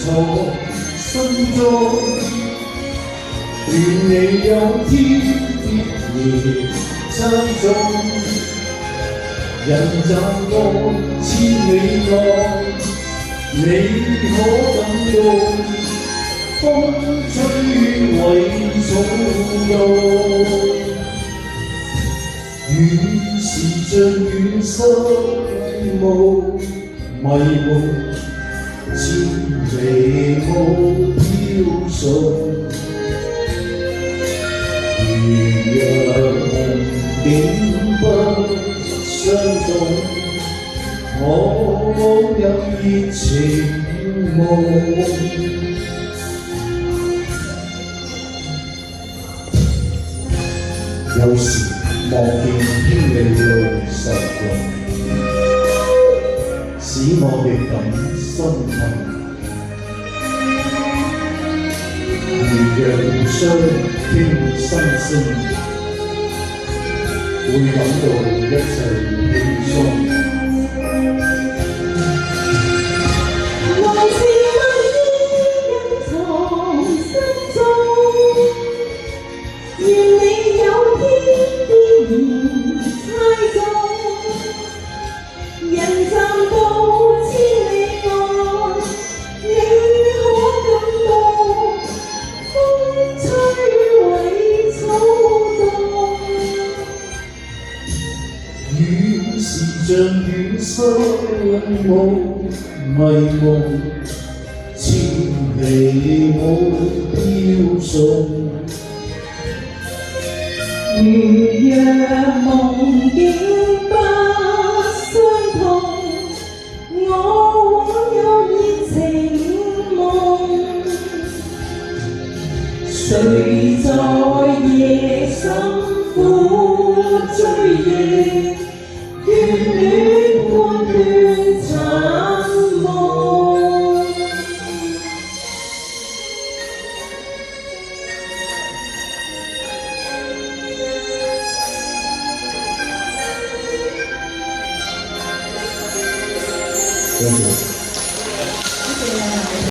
錯心中，願你有天必相中。人賺我千里外，你可感到風吹為重用。雨是像遠失無迷霧，千里無飄送。如若夢境不相同，我有熱情夢。有時望見天理路受用，使我亦感心痛。如若互相傾心聲，會感到一切輕鬆。雨是像遠失無迷霧，千里無飄送。如若夢境不相同，我擁有熱情夢。誰在夜深苦追憶，眷戀判斷殘夢。多謝。